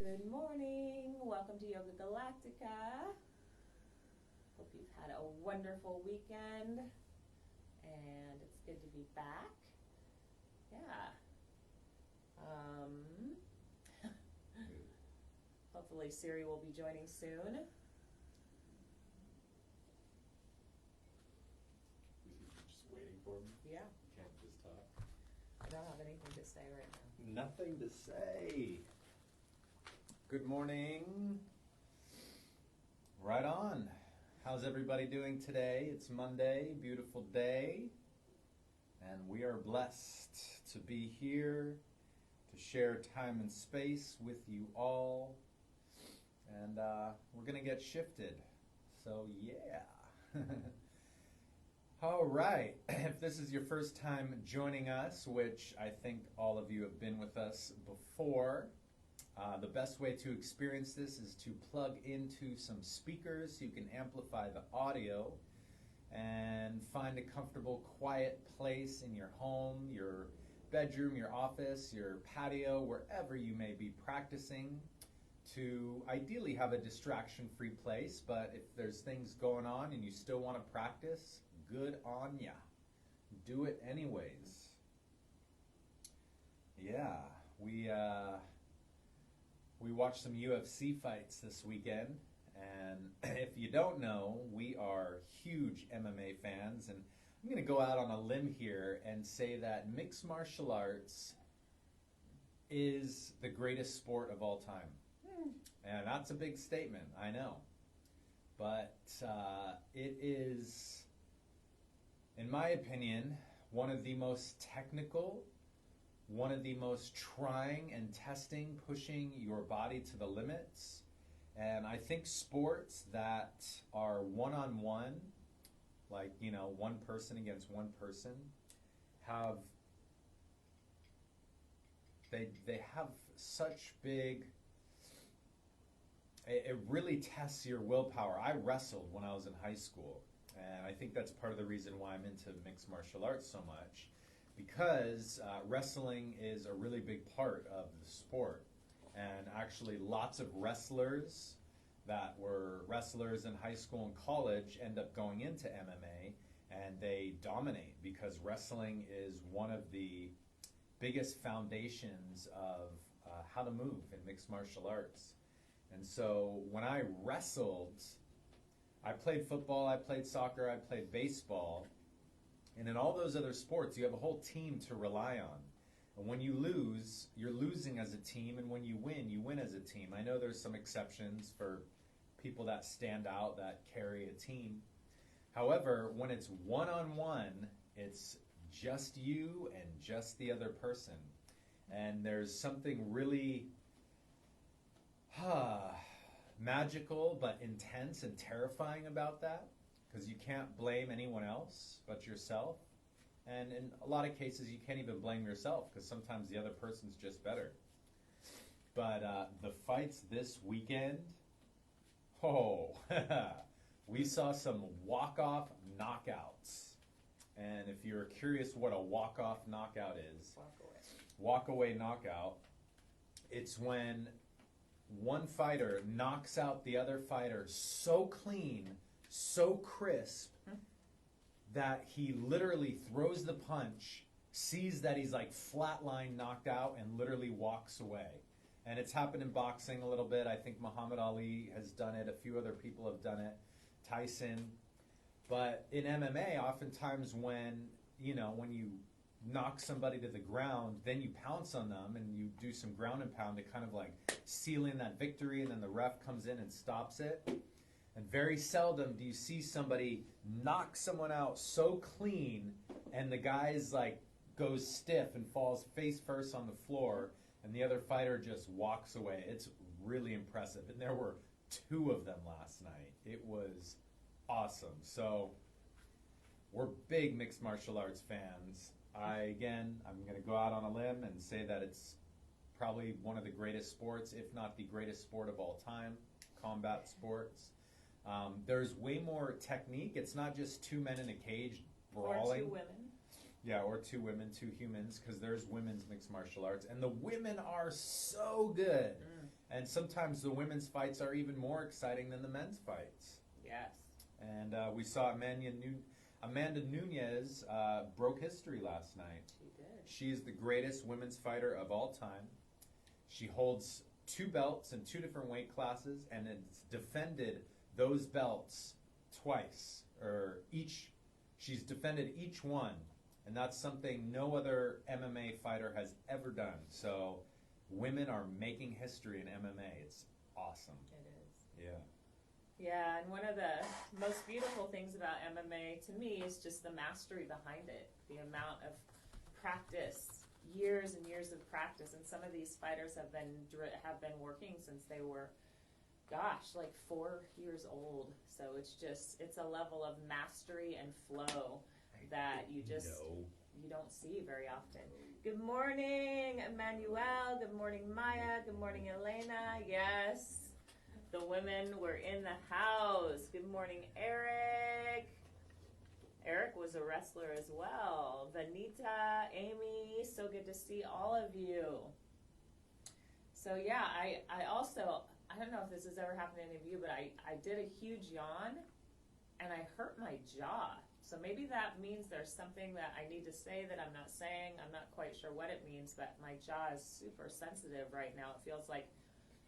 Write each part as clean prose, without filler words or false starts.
Good morning. Welcome to Yoga Galactica. Hope you've had a wonderful weekend and it's good to be back. Yeah. Hopefully Siri will be joining soon. Just waiting for me? Yeah. You can't just talk. I don't have anything to say right now. Nothing to say. Good morning. Right on. How's everybody doing today? It's Monday, beautiful day. And we are blessed to be here to share time and space with you all. And we're going to get shifted. So, yeah. All right. If this is your first time joining us, which I think all of you have been with us before, the best way to experience this is to plug into some speakers so you can amplify the audio and find a comfortable, quiet place in your home, your bedroom, your office, your patio, wherever you may be practicing, to ideally have a distraction-free place. But if there's things going on and you still want to practice, good on ya. Do it anyways. Yeah, we watched some UFC fights this weekend, and if you don't know, we are huge MMA fans, and I'm going to go out on a limb here and say that mixed martial arts is the greatest sport of all time. And that's a big statement, I know. But it is, in my opinion, one of the most technical, one of the most trying and testing, pushing your body to the limits. And I think sports that are one-on-one, like, one person against one person, they have such big, it really tests your willpower. I wrestled when I was in high school, and I think that's part of the reason why I'm into mixed martial arts so much, because wrestling is a really big part of the sport. And actually lots of wrestlers that were wrestlers in high school and college end up going into MMA, and they dominate because wrestling is one of the biggest foundations of how to move in mixed martial arts. And so when I wrestled, I played football, I played soccer, I played baseball, and in all those other sports, you have a whole team to rely on. And when you lose, you're losing as a team, and when you win as a team. I know there's some exceptions for people that stand out, that carry a team. However, when it's one-on-one, it's just you and just the other person. And there's something really magical but intense and terrifying about that, because you can't blame anyone else but yourself. And in a lot of cases, you can't even blame yourself, because sometimes the other person's just better. But the fights this weekend, we saw some walk-off knockouts. And if you're curious what a walk-off knockout is, walk-away knockout, it's when one fighter knocks out the other fighter so clean, so crisp, that he literally throws the punch, sees that he's like flatline knocked out, and literally walks away. And it's happened in boxing a little bit. I think Muhammad Ali has done it. A few other people have done it. Tyson. But in MMA, oftentimes when you knock somebody to the ground, then you pounce on them and you do some ground and pound to kind of like seal in that victory, and then the ref comes in and stops it. And very seldom do you see somebody knock someone out so clean and the guy's like goes stiff and falls face first on the floor, and the other fighter just walks away. It's really impressive. And there were 2 of them last night. It was awesome. So we're big mixed martial arts fans. I'm going to go out on a limb and say that it's probably one of the greatest sports, if not the greatest sport of all time, combat sports. There's way more technique. It's not just 2 men in a cage brawling. Or 2 women. Yeah, or 2 women, 2 humans, because there's women's mixed martial arts. And the women are so good. And sometimes the women's fights are even more exciting than the men's fights. Yes. And we saw Amanda Nunes broke history last night. She did. She is the greatest women's fighter of all time. She holds 2 belts in 2 different weight classes and has defended those belts twice, or she's defended each one, and that's something no other MMA fighter has ever done. So women are making history in MMA. It's awesome. It is. Yeah. Yeah, and one of the most beautiful things about MMA to me is just the mastery behind it, the amount of practice, years and years of practice, and some of these fighters have been working since they were, like 4 years old. So it's a level of mastery and flow that you don't see very often. Good morning, Emmanuel. Good morning, Maya. Good morning, Elena. Yes. The women were in the house. Good morning, Eric. Eric was a wrestler as well. Vanita, Amy, so good to see all of you. So yeah, I also, I don't know if this has ever happened to any of you, but I did a huge yawn and I hurt my jaw. So maybe that means there's something that I need to say that I'm not saying. I'm not quite sure what it means, but my jaw is super sensitive right now. It feels like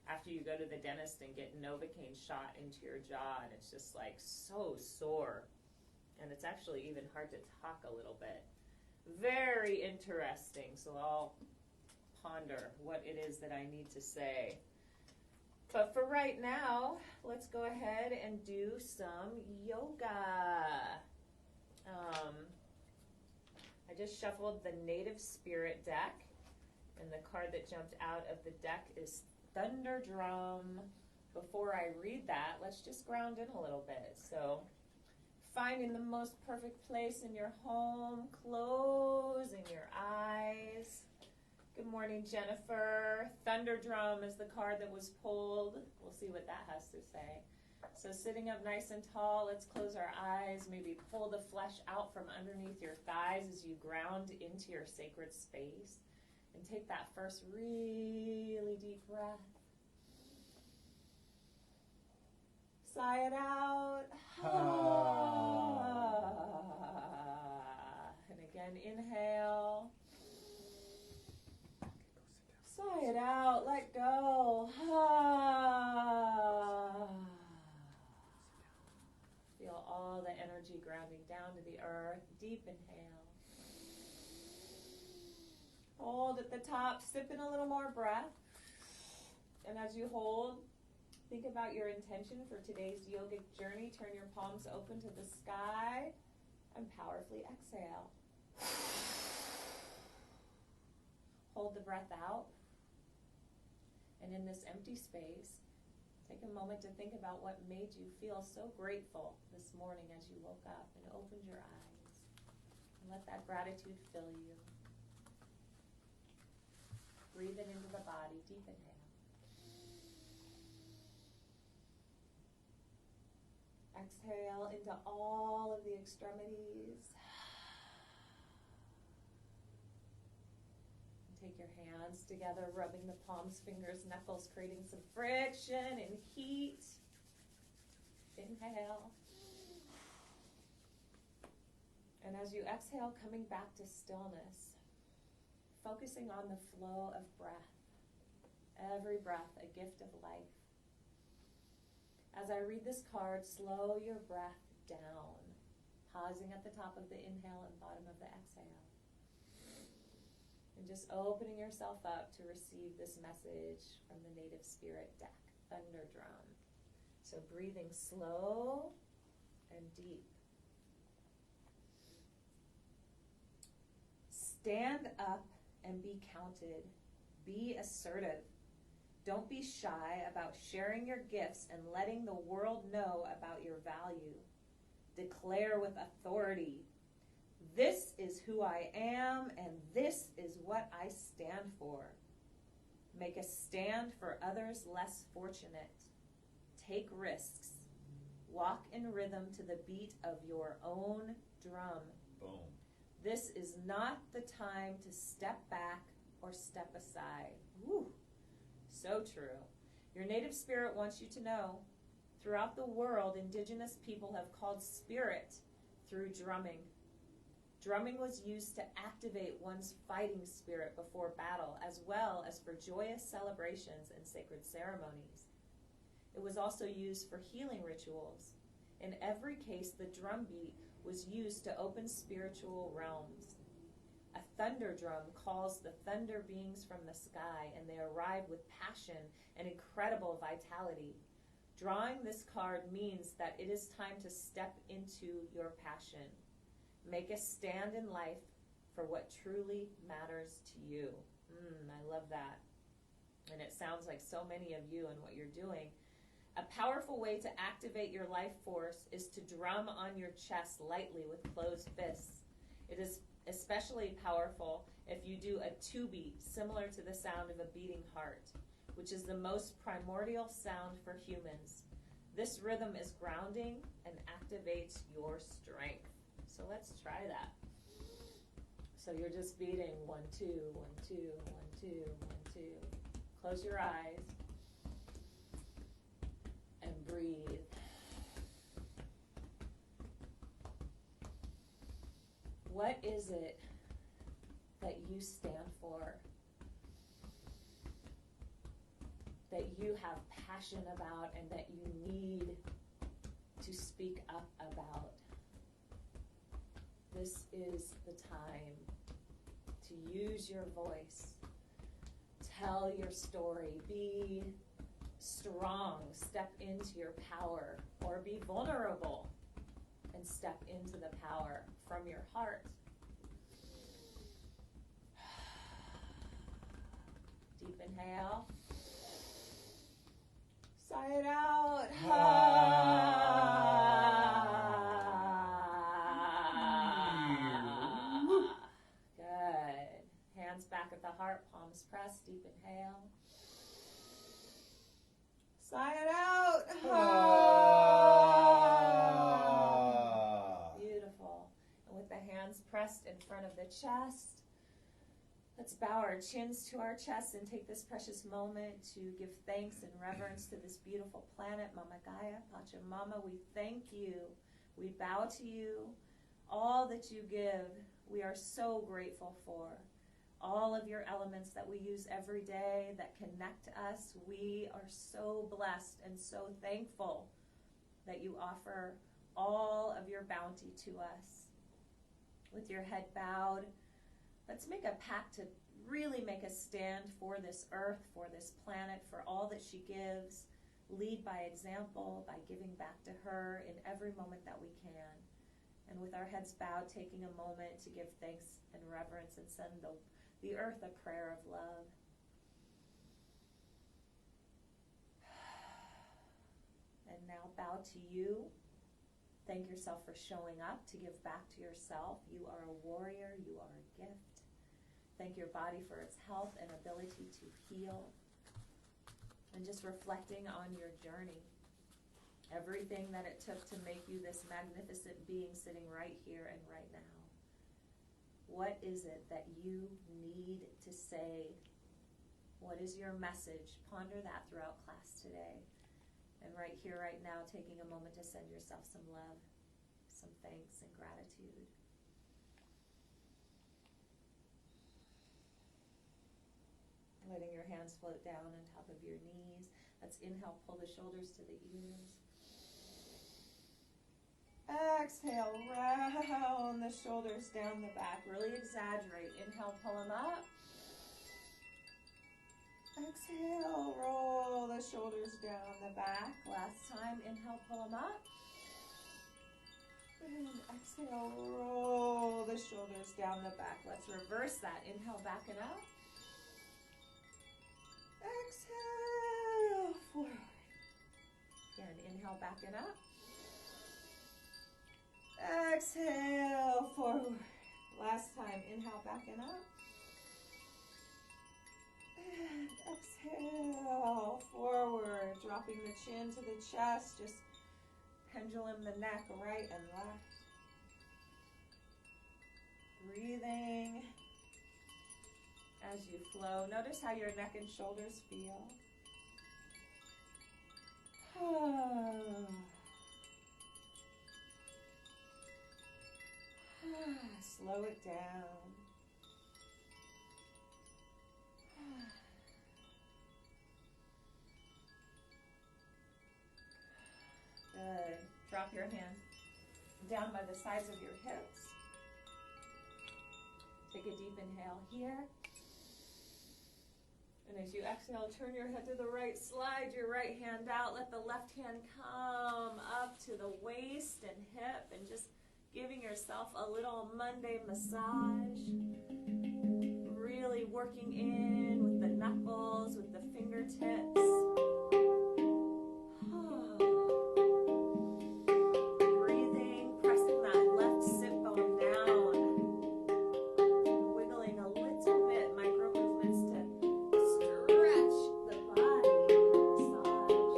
after you go to the dentist and get Novocaine shot into your jaw, and it's just like so sore. And it's actually even hard to talk a little bit. Very interesting. So I'll ponder what it is that I need to say. But for right now, let's go ahead and do some yoga. I just shuffled the Native Spirit deck, and the card that jumped out of the deck is Thunder Drum. Before I read that, let's just ground in a little bit. So, finding the most perfect place in your home, closing your eyes. Good morning, Jennifer. Thunder Drum is the card that was pulled. We'll see what that has to say. So sitting up nice and tall, let's close our eyes. Maybe pull the flesh out from underneath your thighs as you ground into your sacred space. And take that first really deep breath. Sigh it out. And again, inhale. Sigh it out. Let go. Feel all the energy grounding down to the earth. Deep inhale. Hold at the top. Sip in a little more breath. And as you hold, think about your intention for today's yogic journey. Turn your palms open to the sky and powerfully exhale. Hold the breath out. And in this empty space, take a moment to think about what made you feel so grateful this morning as you woke up and opened your eyes. And let that gratitude fill you. Breathe it into the body. Deep inhale. Exhale into all of the extremities. Take your hands together, rubbing the palms, fingers, knuckles, creating some friction and heat. Inhale. And as you exhale, coming back to stillness, focusing on the flow of breath. Every breath, a gift of life. As I read this card, slow your breath down, pausing at the top of the inhale and bottom of the exhale. And just opening yourself up to receive this message from the Native Spirit deck, Thunder Drum. So breathing slow and deep. Stand up and be counted. Be assertive. Don't be shy about sharing your gifts and letting the world know about your value. Declare with authority. This is who I am, and this is what I stand for. Make a stand for others less fortunate. Take risks. Walk in rhythm to the beat of your own drum. Boom. This is not the time to step back or step aside. Woo. So true. Your native spirit wants you to know, throughout the world, indigenous people have called spirit through drumming. Drumming was used to activate one's fighting spirit before battle, as well as for joyous celebrations and sacred ceremonies. It was also used for healing rituals. In every case, the drum beat was used to open spiritual realms. A thunder drum calls the thunder beings from the sky, and they arrive with passion and incredible vitality. Drawing this card means that it is time to step into your passion. Make a stand in life for what truly matters to you. I love that. And it sounds like so many of you and what you're doing. A powerful way to activate your life force is to drum on your chest lightly with closed fists. It is especially powerful if you do a two beat, similar to the sound of a beating heart, which is the most primordial sound for humans. This rhythm is grounding and activates your strength. So let's try that. So you're just beating 1, 2, 1, 2, 1, 2, 1, 2. Close your eyes and breathe. What is it that you stand for, that you have passion about, and that you need to speak up about? This is the time to use your voice. Tell your story. Be strong. Step into your power. Or be vulnerable and step into the power from your heart. Deep inhale. Sigh it out. Good. Hands back at the heart, palms pressed. Deep inhale. Sigh it out. Beautiful. And with the hands pressed in front of the chest, let's bow our chins to our chest and take this precious moment to give thanks and reverence to this beautiful planet, Mama Gaia, Pachamama. We thank you. We bow to you. All that you give, we are so grateful for. All of your elements that we use every day that connect us, we are so blessed and so thankful that you offer all of your bounty to us. With your head bowed, let's make a pact to really make a stand for this earth, for this planet, for all that she gives. Lead by example, by giving back to her in every moment that we can. And with our heads bowed, taking a moment to give thanks and reverence and send the earth a prayer of love. And now bow to you. Thank yourself for showing up to give back to yourself. You are a warrior. You are a gift. Thank your body for its health and ability to heal. And just reflecting on your journey. Everything that it took to make you this magnificent being sitting right here and right now. What is it that you need to say? What is your message? Ponder that throughout class today. And right here, right now, taking a moment to send yourself some love, some thanks and gratitude. Letting your hands float down on top of your knees. Let's inhale, pull the shoulders to the ears. Exhale, round the shoulders down the back. Really exaggerate. Inhale, pull them up. Exhale, roll the shoulders down the back. Last time, inhale, pull them up. And exhale, roll the shoulders down the back. Let's reverse that. Inhale, back and up. Exhale, forward. Again, inhale, back and up. Exhale, forward. Last time, inhale, back and up. And exhale, forward. Dropping the chin to the chest. Just pendulum the neck right and left. Breathing as you flow. Notice how your neck and shoulders feel. Slow it down. Good. Drop your hands down by the sides of your hips. Take a deep inhale here. And as you exhale, turn your head to the right, slide your right hand out, let the left hand come up to the waist and hip, and just giving yourself a little Monday massage. Really working in with the knuckles, with the fingertips. Breathing, pressing that left sit bone down. Wiggling a little bit, micro movements to stretch the body, massage.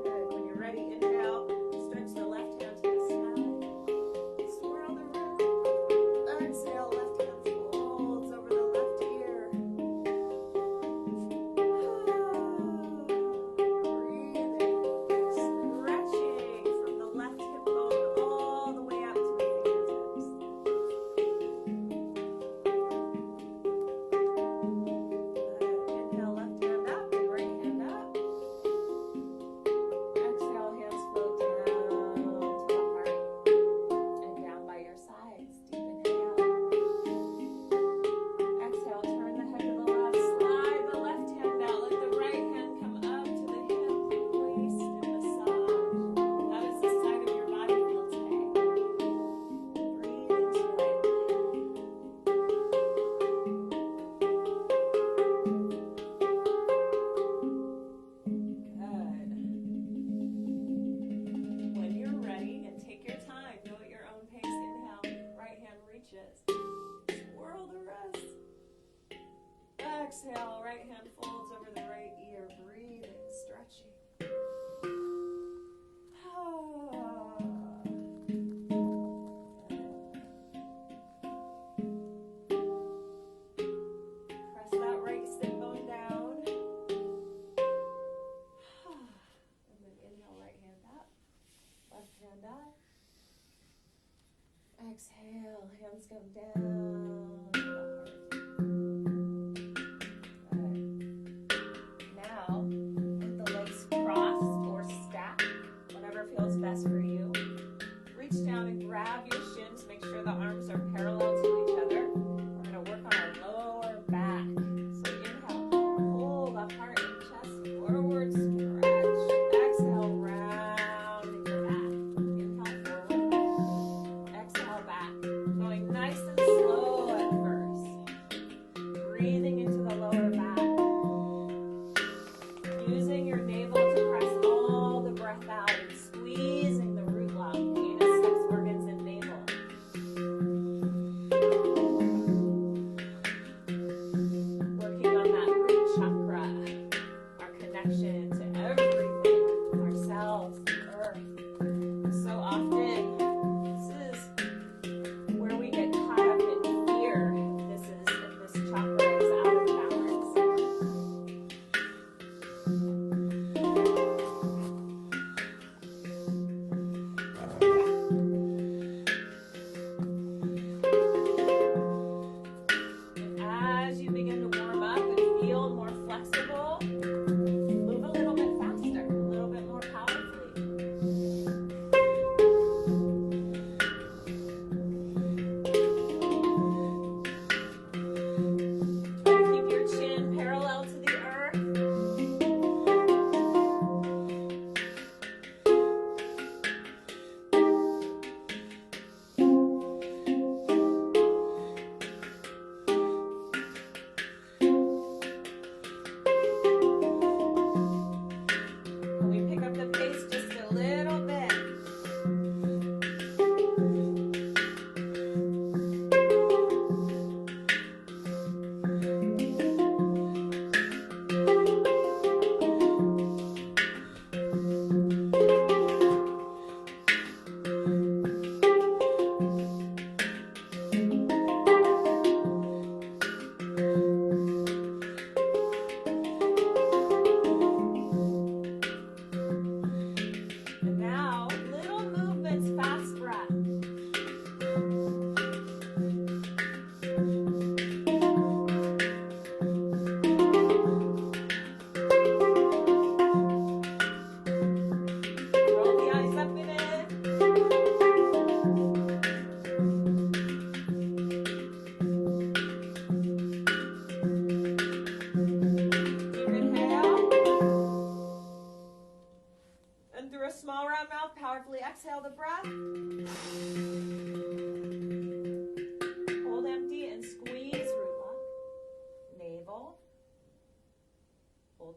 Good. When you're ready, inhale, stretch the left hand to the side. Swirl the room. Exhale, left hand forward.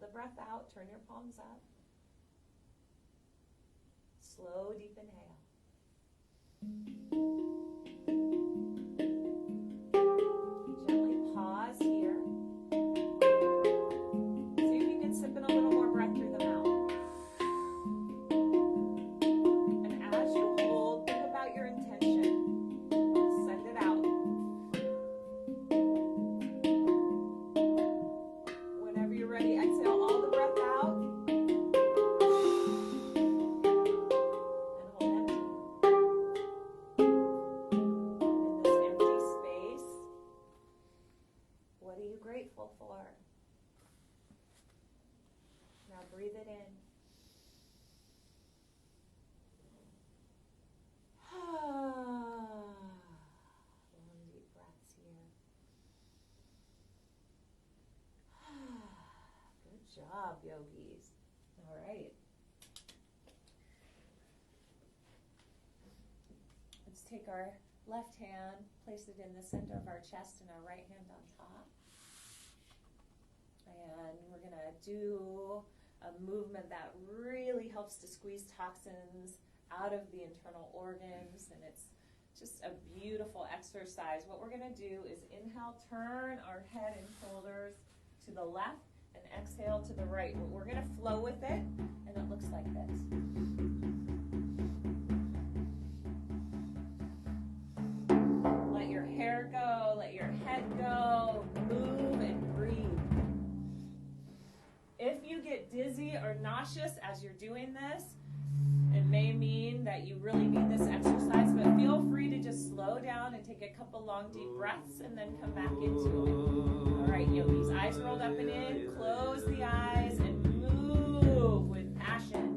the breath out. Turn your palms up. Slow, deep inhale. Gently pause here. See if you can sip in a little more breath through the mouth. And as you hold, think about your intention. Send it out. Whenever you're ready, exhale all the breath out. And hold empty. In this empty space, what are you grateful for? Now breathe it in. Long deep breaths here. Good job, yogis. All right. Let's take our left hand, place it in the center of our chest and our right hand on top. And we're going to do a movement that really helps to squeeze toxins out of the internal organs, and it's just a beautiful exercise. What we're going to do is inhale, turn our head and shoulders to the left, and exhale to the right. We're going to flow with it, and it looks like this. Let your hair go, let your head go, move and breathe. If you get dizzy or nauseous as you're doing this, it may mean that you really need this exercise, but feel free to just slow down and take a couple long deep breaths and then come back into it. All right, yogis, eyes rolled up and in, close the eyes and move with passion.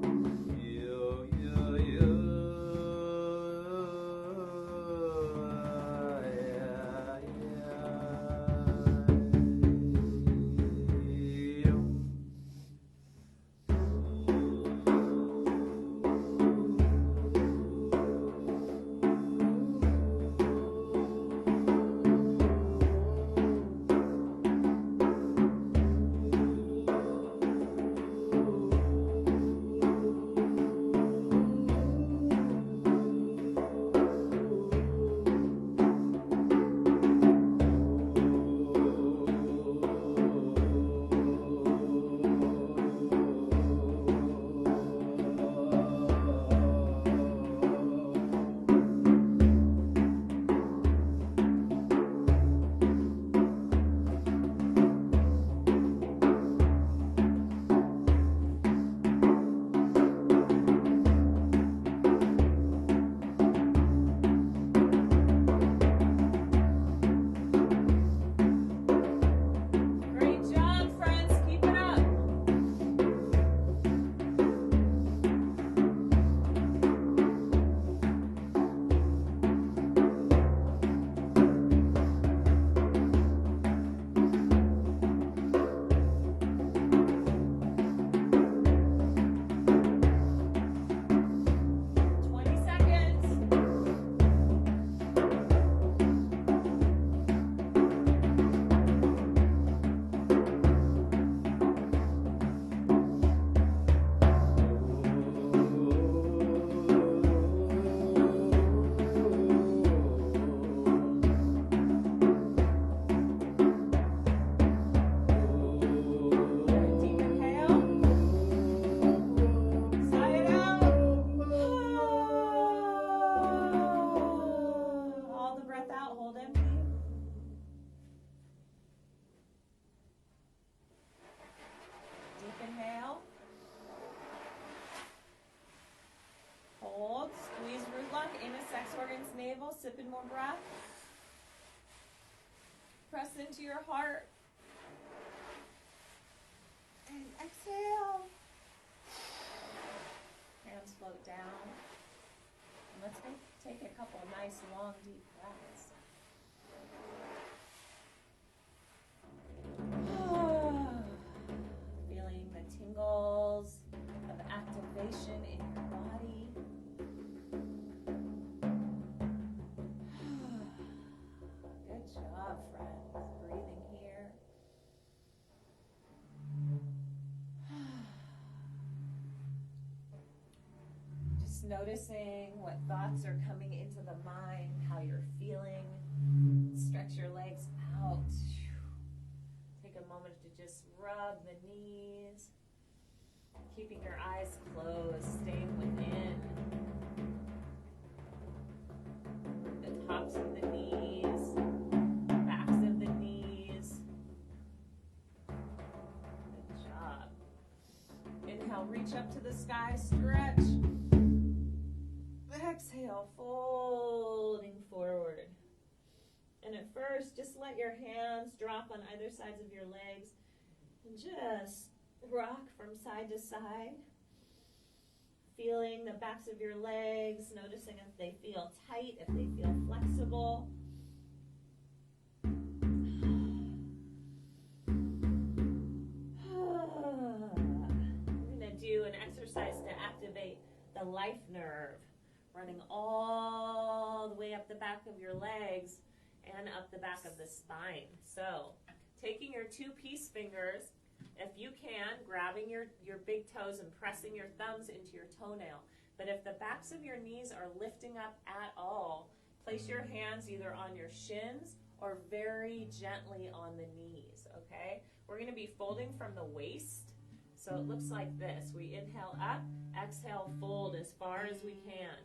Navel, sip in more breath. Press into your heart. And exhale. Hands float down. And let's take a couple of nice, long, deep breaths. Feeling the tingles of activation in your body. Good job, friends. Breathing here. noticing what thoughts are coming into the mind, how you're feeling. Stretch your legs out. Take a moment to just rub the knees, keeping your eyes closed, staying within the tops of the knees, backs of the knees. Good job. Inhale, reach up to the sky, stretch. Exhale, folding forward. And at first, just let your hands drop on either sides of your legs and just rock from side to side. Feeling the backs of your legs, noticing if they feel tight, if they feel flexible. We're going to do an exercise to activate the life nerve, running all the way up the back of your legs and up the back of the spine. So, taking your two peace fingers, if you can, grabbing your big toes and pressing your thumbs into your toenail. But if the backs of your knees are lifting up at all, place your hands either on your shins or very gently on the knees, okay? We're going to be folding from the waist. So it looks like this. We inhale up, exhale, fold as far as we can.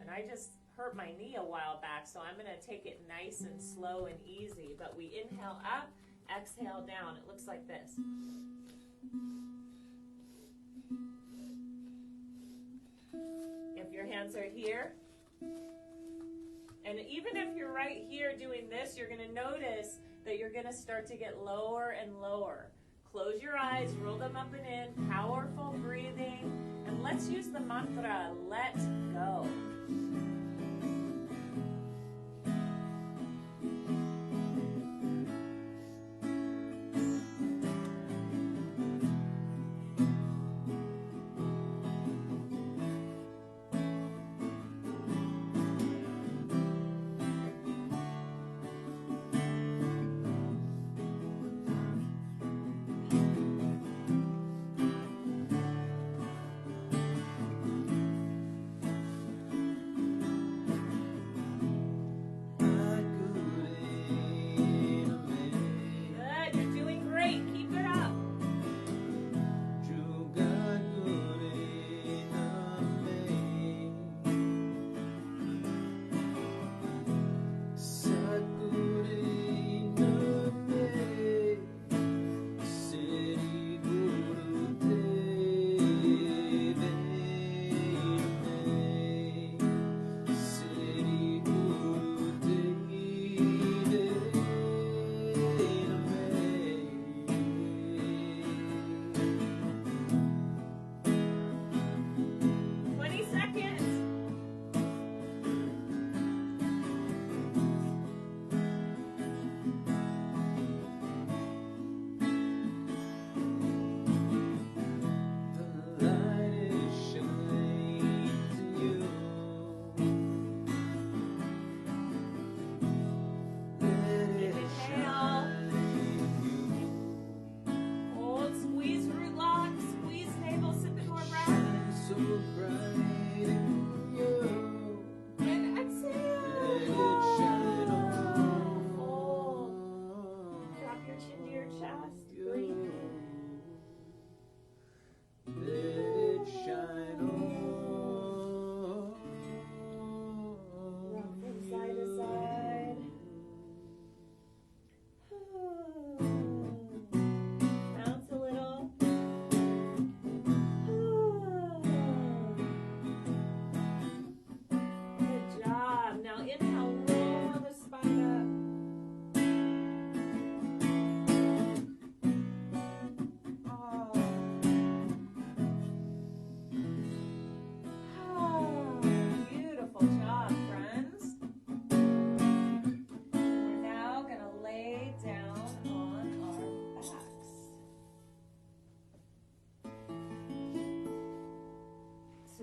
And I just hurt my knee a while back, so I'm going to take it nice and slow and easy. But we inhale up, exhale down. It looks like this. If your hands are here, and even if you're right here doing this, you're going to notice that you're going to start to get lower and lower. Close your eyes, roll them up and in, powerful breathing, and let's use the mantra, let go.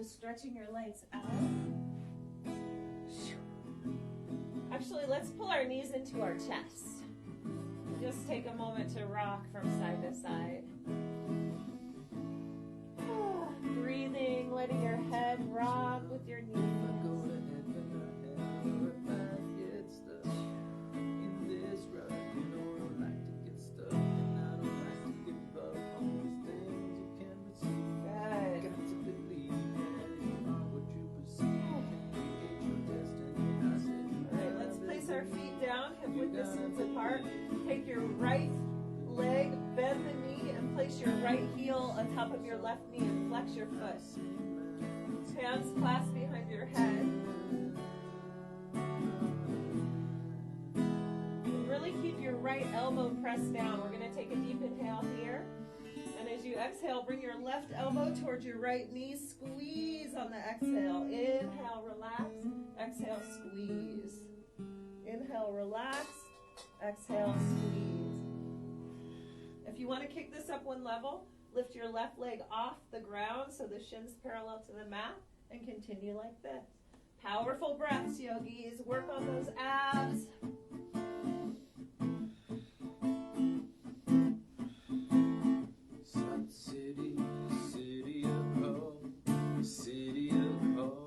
Stretching your legs out. Actually, let's pull our knees into our chest. Just take a moment to rock from side to side. Breathing, letting your head rock with your knees. Hip-width distance apart. Take your right leg, bend the knee, and place your right heel on top of your left knee and flex your foot. Hands clasped behind your head. And really keep your right elbow pressed down. We're going to take a deep inhale here. And as you exhale, bring your left elbow towards your right knee. Squeeze on the exhale. Inhale, relax. Exhale, squeeze. Inhale, relax. Exhale, squeeze. If you want to kick this up one level, lift your left leg off the ground so the shin's parallel to the mat and continue like this. Powerful breaths, yogis. Work on those abs. City, city of hope, city of hope.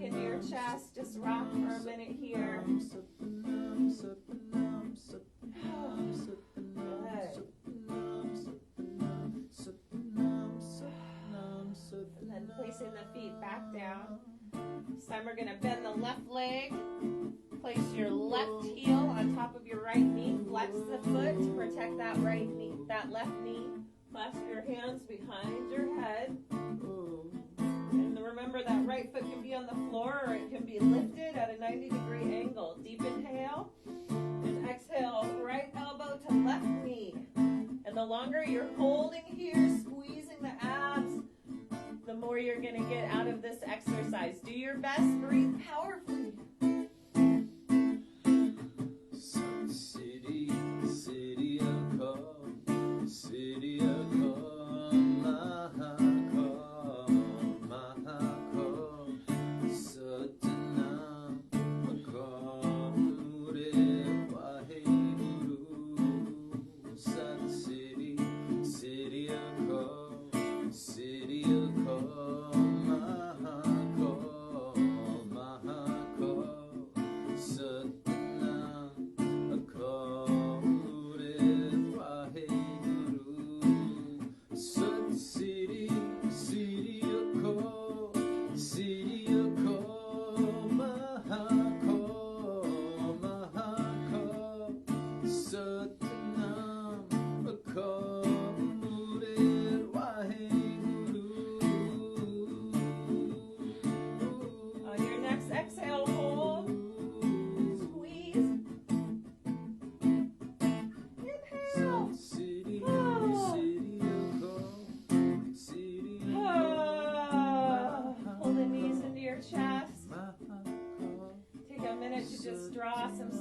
Into your chest, just rock for a minute here. Good. And then placing the feet back down. This time we're going to bend the left leg. Place your left heel on top of your right knee. Flex the foot to protect that right knee, that left knee. Clasp your hands behind your head. And remember that right foot can be on the floor or it can be lifted at a 90-degree angle. Deep inhale and exhale, right elbow to left knee. And the longer you're holding here, squeezing the abs, the more you're going to get out of this exercise. Do your best, breathe powerfully. City, city of calm, city of calm,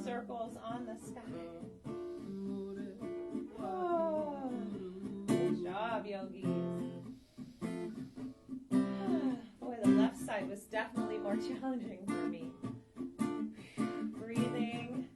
circles on the sky. Oh, good job, yogis. Boy, the left side was definitely more challenging for me. Breathing.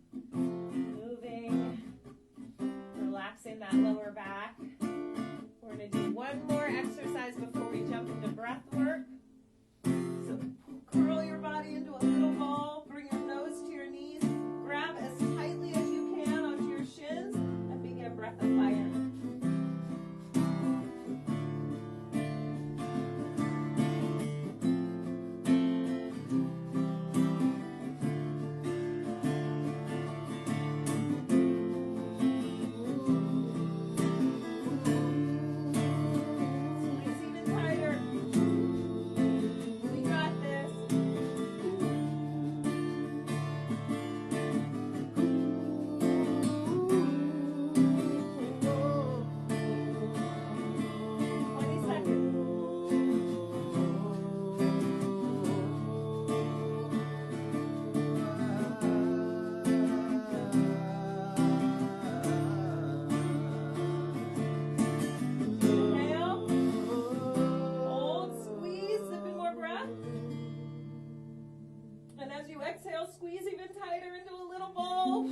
exhale, squeeze even tighter into a little ball.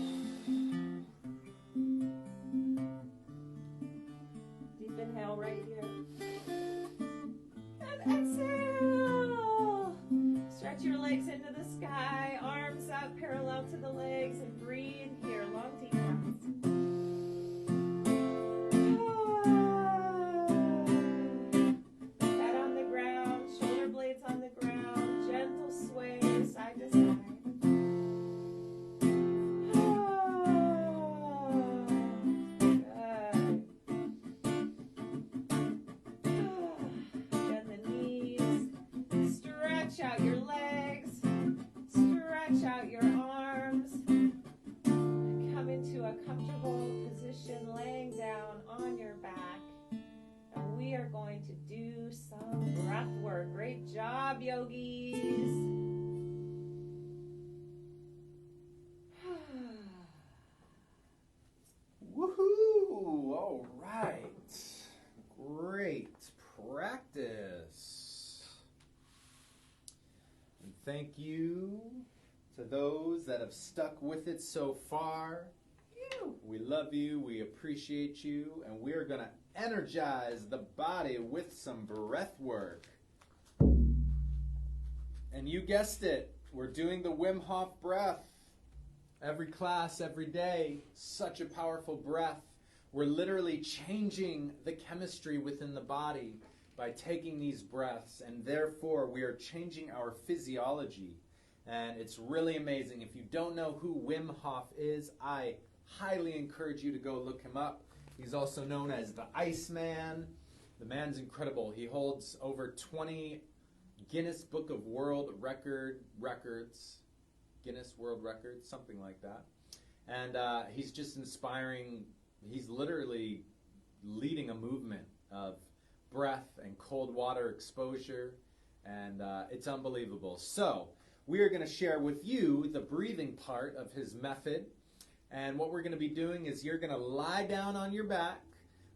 Deep inhale right here. And exhale. Stretch your legs into the sky, arms out parallel to the legs, and breathe here. Long deep breaths. Head on the ground, shoulder blades on the ground, gentle sway side to side. Bend the knees, stretch out your legs, stretch out your arms, and come into a comfortable position laying down on your back. And we are going to do some breath work. Great job, yogis. Woohoo! All right. Great practice. And thank you to those that have stuck with it so far. We love you, we appreciate you, and we are going to energize the body with some breath work. And you guessed it, we're doing the Wim Hof breath. Every class, every day, such a powerful breath. We're literally changing the chemistry within the body by taking these breaths, and therefore we are changing our physiology. And it's really amazing. If you don't know who Wim Hof is, I highly encourage you to go look him up. He's also known as the Iceman. The man's incredible. He holds over 20 Guinness Book of World Records, Guinness World Records, something like that. And he's just inspiring. He's literally leading a movement of breath and cold water exposure, and it's unbelievable. So we are going to share with you the breathing part of his method. And what we're going to be doing is you're going to lie down on your back.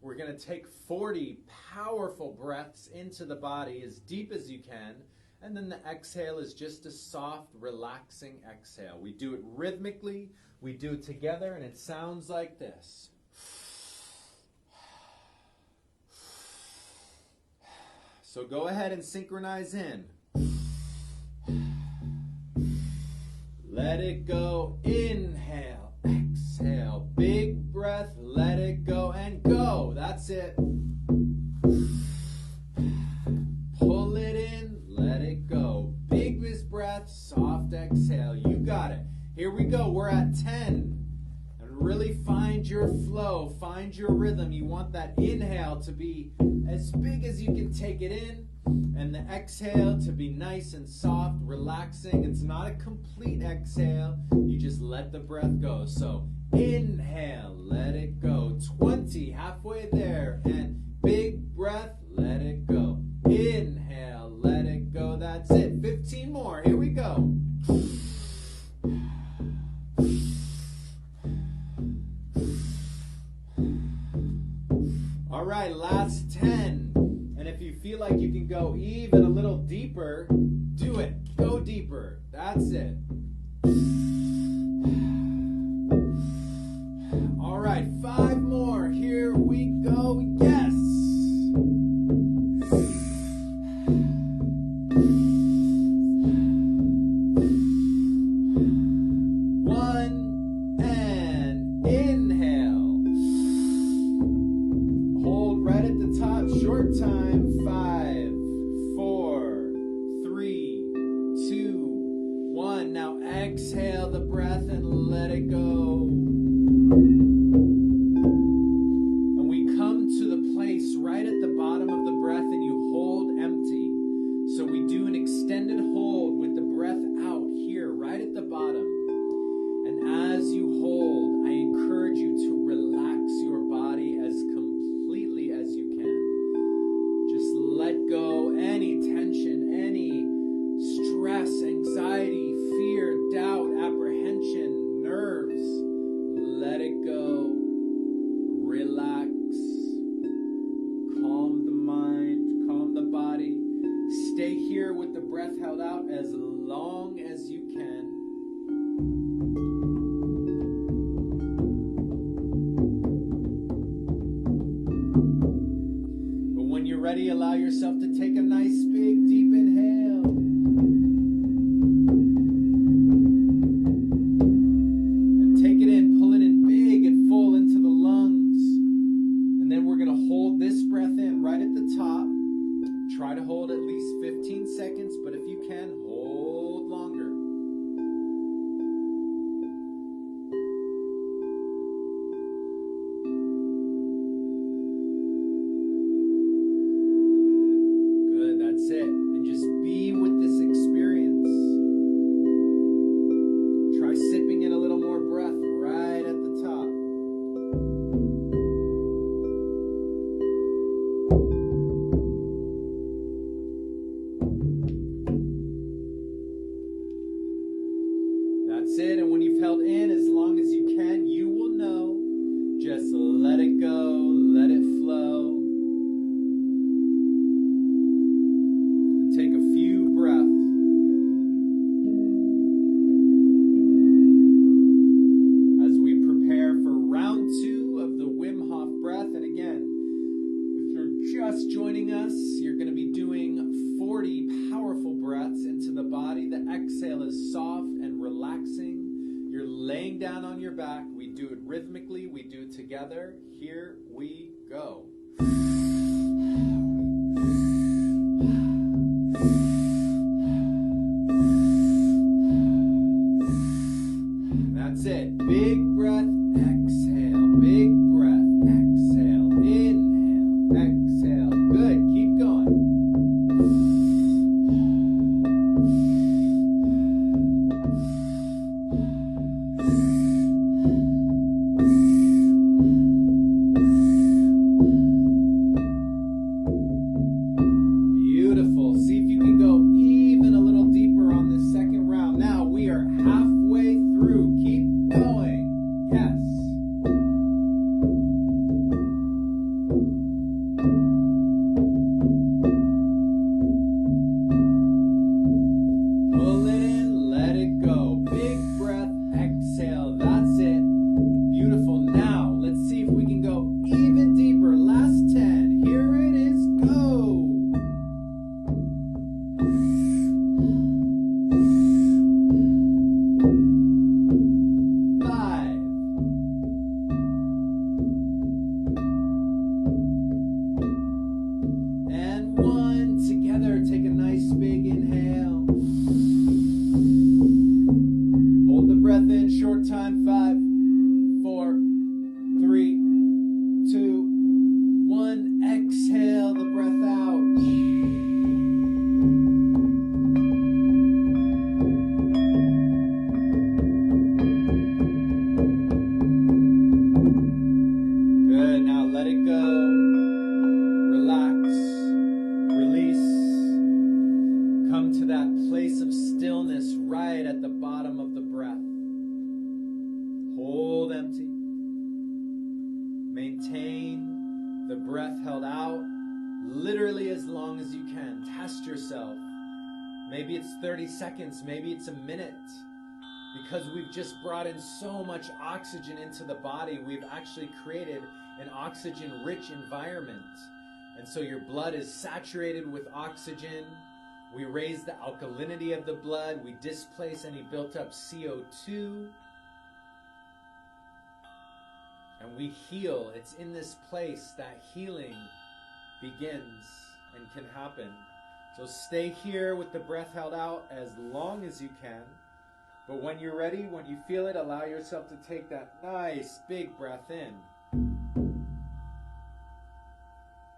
We're going to take 40 powerful breaths into the body as deep as you can. And then the exhale is just a soft, relaxing exhale. We do it rhythmically. We do it together, and it sounds like this. So go ahead and synchronize in. Let it go. Inhale. Exhale. Big breath. Let it go and go. That's it. Pull it in. Let it go. Biggest breath. Soft exhale. You got it. Here we go. We're at 10. And really find your flow. Find your rhythm. You want that inhale to be as big as you can take it in. And the exhale to be nice and soft, relaxing. It's not a complete exhale. You just let the breath go. So inhale, let it go. 20, halfway there. And big breath, let it go. Inhale, let it go. That's it. 15 more. Here we go. All right, last 10. And if you feel like you can go even a little deeper, do it. Go deeper. That's it. All right, 5 more. Here we go. Yes. One, and inhale. Hold right at the top. Short time. 5, 4, 3, 2, 1. Now exhale the breath and let it go. And we come to the place right at the bottom of the breath and you hold empty. So we do an extended hold with the breath out here right at the bottom. And as you hold, I encourage you to relax your body as completely as you can. Just let go any tension, any stress, anxiety, fear, doubt, apprehension, nerves. Let it go. Relax. Calm the mind, calm the body. Stay here with the breath held out as long as you can. But when you're ready, allow yourself to take a nice big deep inhale. And take it in, pull it in big and full into the lungs. And then we're going to hold this breath in right at the top. Try to hold at least 15 seconds, but if you can, hold longer. Good, that's it. And just be with this experience. Try sipping in a little more breath right at the top. That's it. And when you've held in as long as you can, you will know. Just let it go, let it flow. And take a few breaths. As we prepare for round 2 of the Wim Hof breath. And again, if you're just joining us, you're going to be doing 40 powerful breaths into the body. The exhale is soft and relaxing. You're laying down on your back. We do it rhythmically. We do it together. Here we go. That's it. Big breath, exhale. Big breath, exhale. Inhale, exhale. Good. Keep going. Beautiful. See if you can go even a little deeper on this second round. Now we are halfway through. Keep going. Yes. Pull it in, let it go. Big breath, exhale. That's it. Beautiful. Now let's see if we can go even deeper. Last 10. Here it is. Go. 5. 1. Together, take a nice big inhale. Hold the breath in, short time. 5, 4, 3, 2, 1. Exhale the breath out. Good. Now let it go. Relax. Release. Come to that place of stillness right at the bottom of the breath. Hold empty. Maintain the breath held out literally as long as you can. Test yourself. Maybe it's 30 seconds. Maybe it's a minute. Because we've just brought in so much oxygen into the body, we've actually created an oxygen-rich environment. And so your blood is saturated with oxygen. We raise the alkalinity of the blood. We displace any built-up CO2. And we heal. It's in this place that healing begins and can happen. So stay here with the breath held out as long as you can. But when you're ready, when you feel it, allow yourself to take that nice big breath in.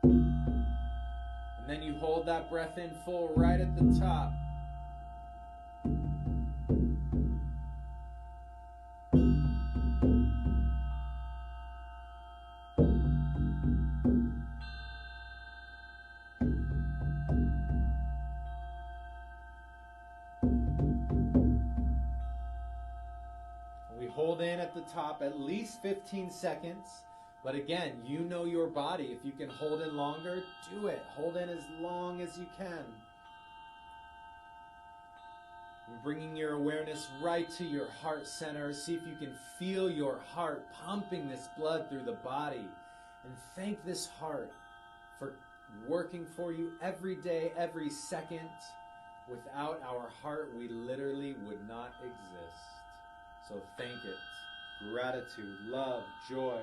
And then you hold that breath in full right at the top. Hold in at the top at least 15 seconds. But again, you know your body. If you can hold in longer, do it. Hold in as long as you can. bringing your awareness right to your heart center. See if you can feel your heart pumping this blood through the body. And thank this heart for working for you every day, every second. Without our heart, we literally would not exist. So thank it. Gratitude, love, joy.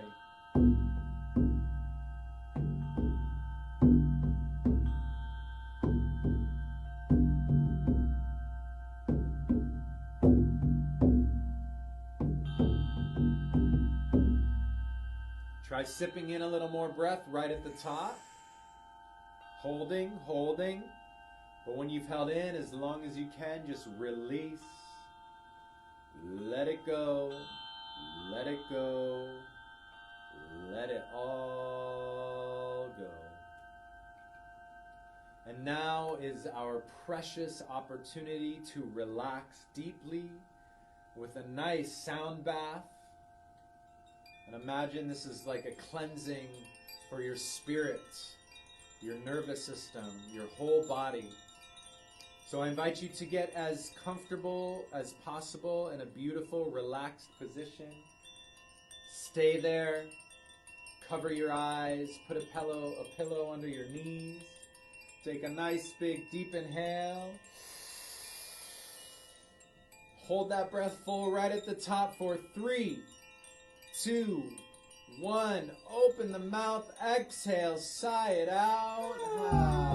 Try sipping in a little more breath right at the top. Holding, holding. But when you've held in as long as you can, just release. Let it go. Let it go. Let it all go. And now is our precious opportunity to relax deeply with a nice sound bath. And imagine this is like a cleansing for your spirit, your nervous system, your whole body. So I invite you to get as comfortable as possible in a beautiful, relaxed position. Stay there. Cover your eyes. Put a pillow under your knees. Take a nice, big, deep inhale. Hold that breath full right at the top for 3, 2, 1. Open the mouth. Exhale. Sigh it out. Relax.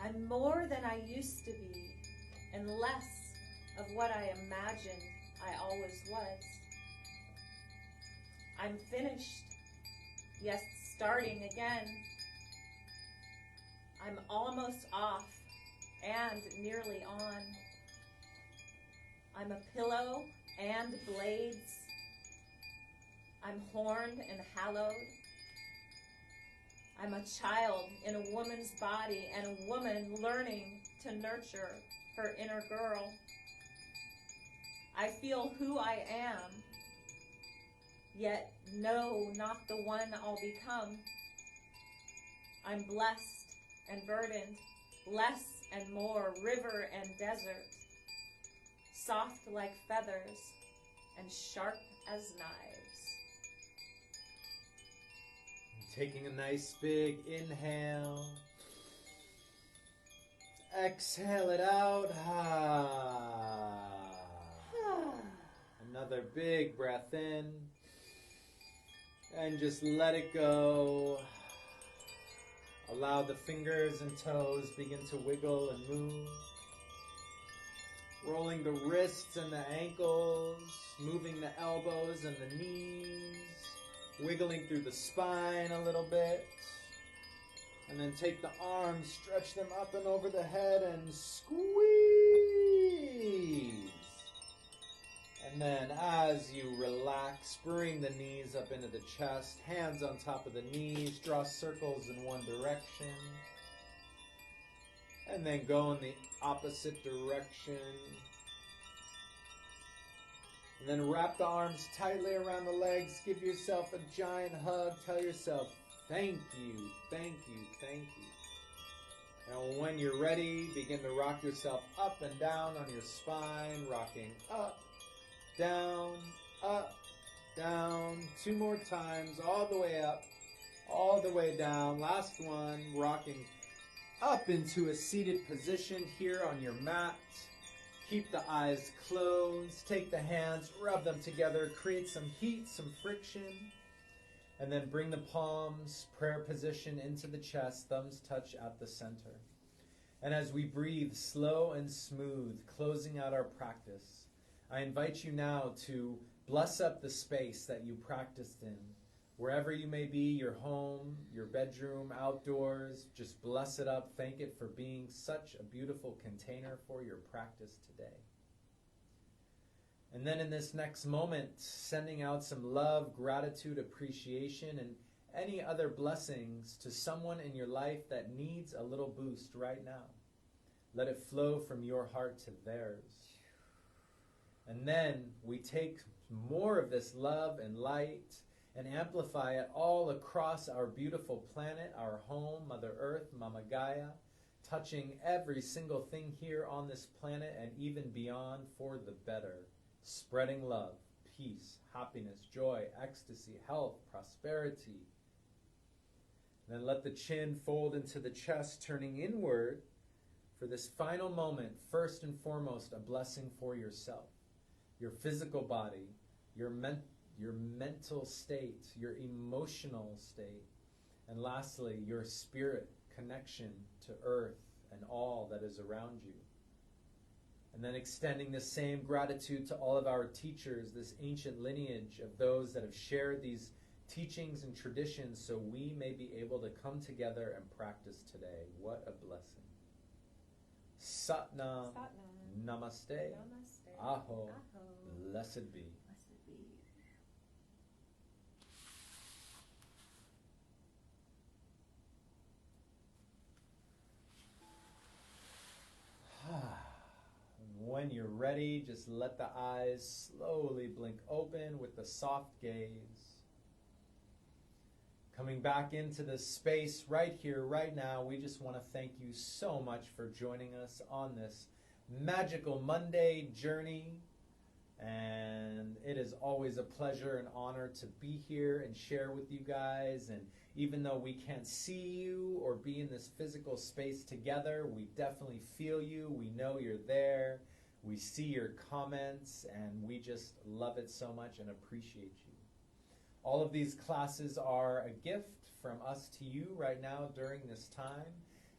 I'm more than I used to be, and less of what I imagined I always was. I'm finished, yes, starting again. I'm almost off and nearly on. I'm a pillow and blades. I'm horned and hallowed. I'm a child in a woman's body and a woman learning to nurture her inner girl. I feel who I am, yet no, not the one I'll become. I'm blessed and burdened, less and more, river and desert, soft like feathers and sharp as knives. Taking a nice big inhale. Exhale it out. Another big breath in. And just let it go. Allow the fingers and toes begin to wiggle and move. Rolling the wrists and the ankles. Moving the elbows and the knees. Wiggling through the spine a little bit. And then take the arms, stretch them up and over the head and squeeze. And then as you relax, bring the knees up into the chest, hands on top of the knees, draw circles in one direction. And then go in the opposite direction. And then wrap the arms tightly around the legs. Give yourself a giant hug. Tell yourself, thank you, thank you, thank you. And when you're ready, begin to rock yourself up and down on your spine. Rocking up, down, up, down. 2 more times. All the way up, all the way down. Last one. Rocking up into a seated position here on your mat. Keep the eyes closed. Take the hands, rub them together, create some heat, some friction. And then bring the palms, prayer position, into the chest, thumbs touch at the center. And as we breathe slow and smooth, closing out our practice, I invite you now to bless up the space that you practiced in. Wherever you may be, your home, your bedroom, outdoors, just bless it up. Thank it for being such a beautiful container for your practice today. And then in this next moment, sending out some love, gratitude, appreciation, and any other blessings to someone in your life that needs a little boost right now. Let it flow from your heart to theirs. And then we take more of this love and light and amplify it all across our beautiful planet, our home, Mother Earth, Mama Gaia, touching every single thing here on this planet and even beyond for the better. Spreading love, peace, happiness, joy, ecstasy, health, prosperity. Then let the chin fold into the chest, turning inward for this final moment. First and foremost, a blessing for yourself, your physical body, your mental state, your emotional state, and lastly, your spirit connection to earth and all that is around you. And then extending the same gratitude to all of our teachers, this ancient lineage of those that have shared these teachings and traditions so we may be able to come together and practice today. What a blessing. Satnam. Satnam. Namaste. Namaste. Aho. Aho. Blessed be. Blessed be. When you're ready, just let the eyes slowly blink open with the soft gaze. Coming back into this space right here, right now, we just want to thank you so much for joining us on this magical Monday journey. And it is always a pleasure and honor to be here and share with you guys. And even though we can't see you or be in this physical space together, we definitely feel you. We know you're there. We see your comments, and we just love it so much and appreciate you. All of these classes are a gift from us to you right now during this time.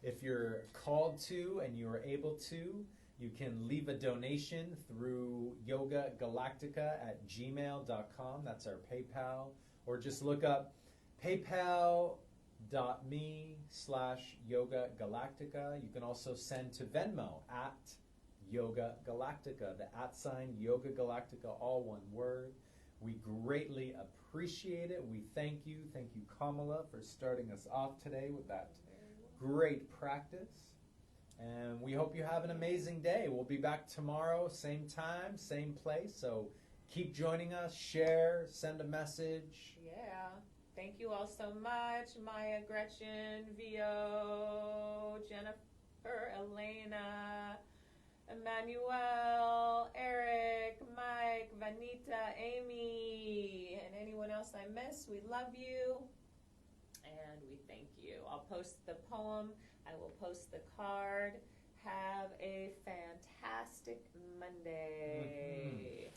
If you're called to and you are able to, you can leave a donation through yogagalactica@gmail.com. That's our PayPal. Or just look up paypal.me/yogagalactica. You can also send to Venmo @yogagalactica. The @ Yoga Galactica, all one word. We greatly appreciate it. We thank you. Thank you, Kamala, for starting us off today with that great practice. And we hope you have an amazing day. We'll be back tomorrow, same time, same place. So keep joining us, share, send a message. Yeah. Thank you all so much. Maya, Gretchen, Vio, Jennifer, Elena, Emmanuel, Eric, Mike, Vanita, Amy, and anyone else I missed. We love you. And we thank you. I'll post the poem. I will post the card. Have a fantastic Monday.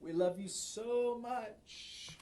We love you so much.